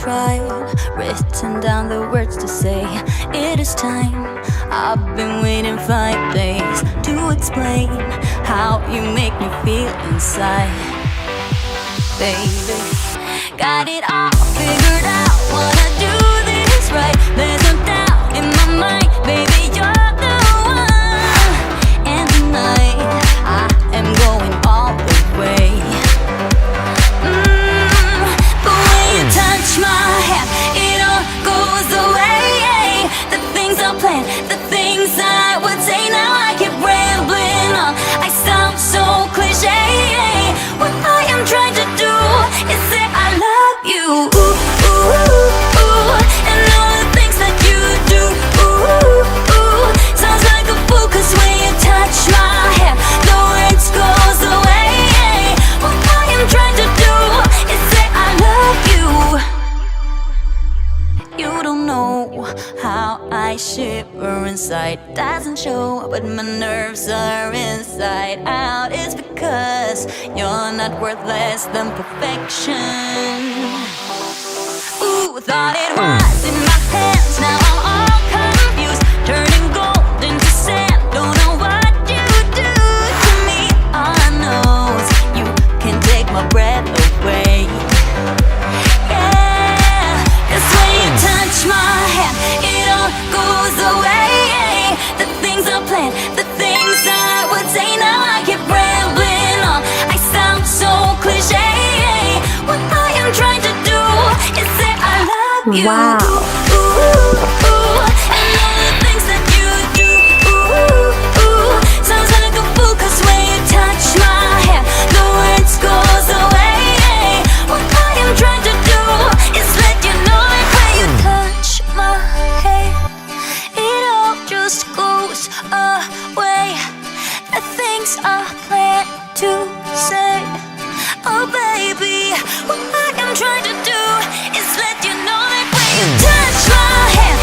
tried, written down the words to say it is time. I've been waiting 5 days to explain how you make me feel inside. Baby, got it all figured out, wanna do this right. There's no doubt in my mind, baby, you're the one. And tonight, I am going all the way. The way you touch my hand, it all goes away. The things I planned, the things I would say, now I keep rambling on. I sound so cliche. What I am trying to do is say I love you. Ooh, ooh, ooh, ooh. And all the things that you do. Ooh, ooh, ooh. Sounds like a fool, 'cause when you touch my hand, the words goes away. What I am trying to do is say I love you. You don't know how I shiver inside. Doesn't show, but my nerves are inside out. It's because you're not worth less than perfection. Ooh, thought it was in my hands, now I'm all confused. Turning gold into sand, don't know what you do to me. All I know is you can take my breath away. Yeah, 'cause when you touch my hand, it all goes away. The things I planned, the things I would say, now I keep rambling on. I sound so cliche. What I am trying to do is say I love you. Wow. Ooh, ooh, ooh. And all the things that you do. Ooh, ooh. Sounds like a fool, 'cause when you touch my hand, the words goes away. What I am trying to do is let you know that when you touch my hand, it all just goes away. The things I plan to say, oh baby, what I am trying to do is let you know that when you touch my hand,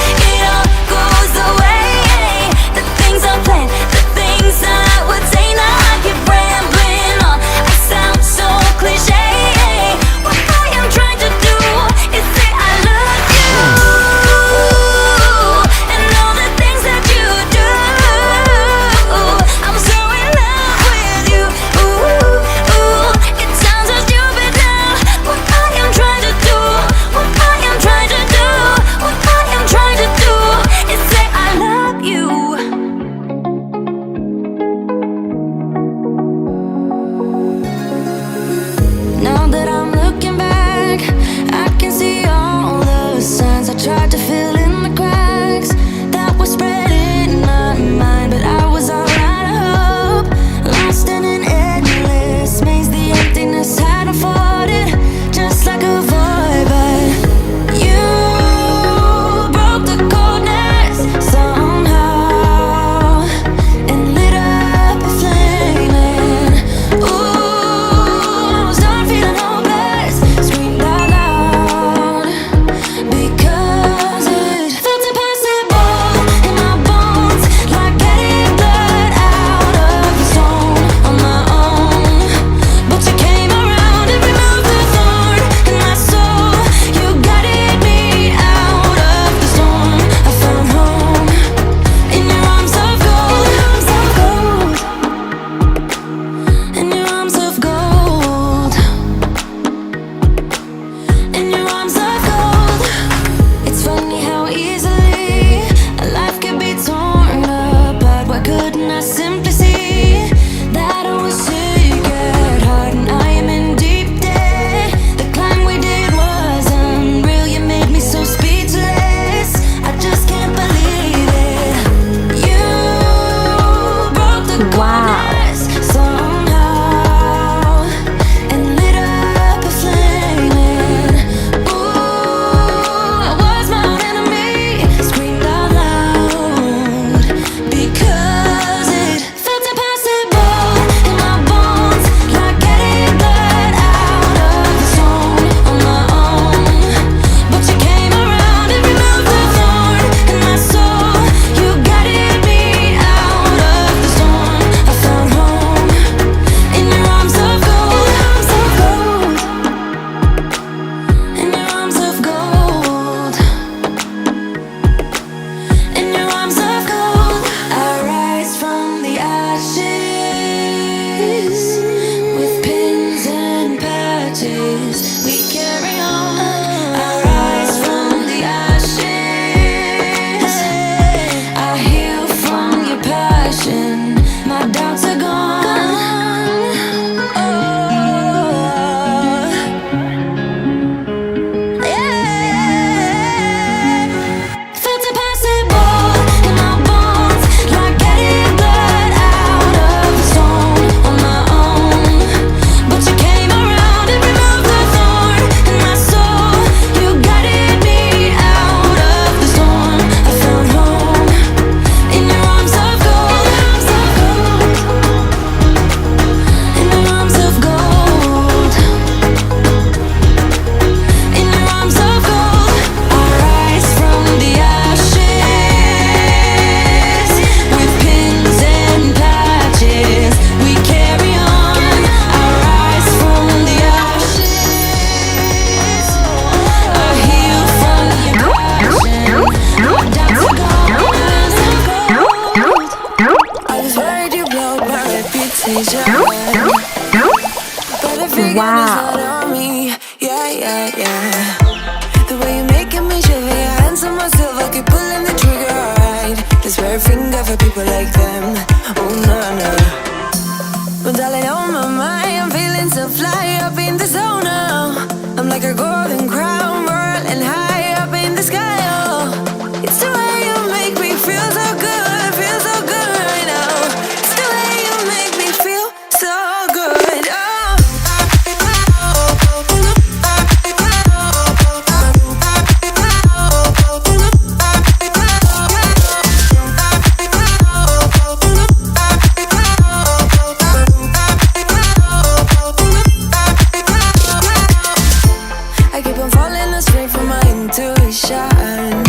falling astray from my intuition,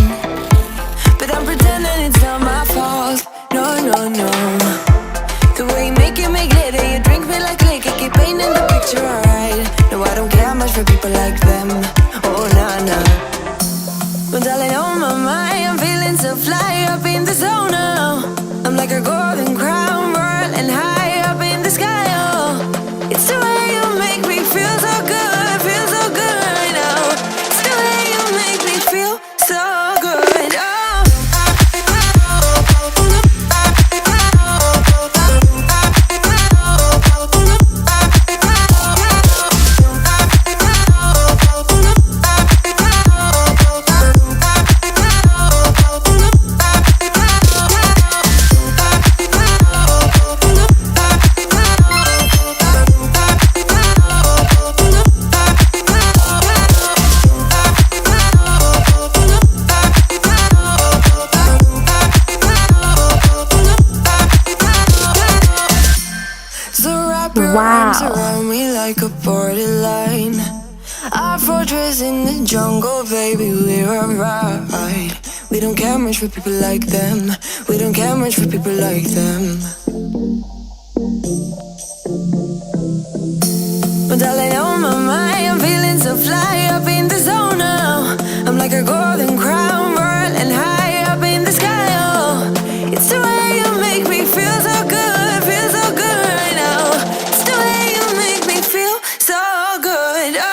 but I'm pretending it's not my fault. No, no, no. The way you make it make glitter, you drink me like liquor, keep painting the picture alright. No, I don't care much for people like them. Oh, nah, nah. But darling, on my mind, I'm feeling so fly up in the zone now. I'm like a golden crown, whirling high up in the sky. Oh, it's the way you make me feel so good, feel so good right now. It's the way you make me feel so good. Oh. Arms around me like a borderline. Our fortress in the jungle, baby, we're alright. We don't care much for people like them. We don't care much for people like them. But darling, on my mind, I'm feeling so fly up in the zone now. I'm like a golden crown, whirling high up in the sky. Oh, it's the way you make me feel so good, feel so good right now. It's the way you make me feel so good. Oh.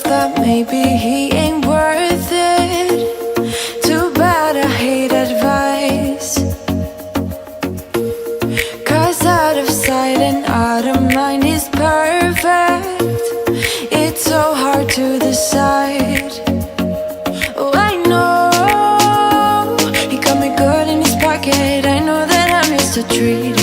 That maybe he ain't worth it. Too bad I hate advice, 'cause out of sight and out of mind is perfect. It's so hard to decide. Oh, I know he got me good in his pocket. I know that I'm just a treat.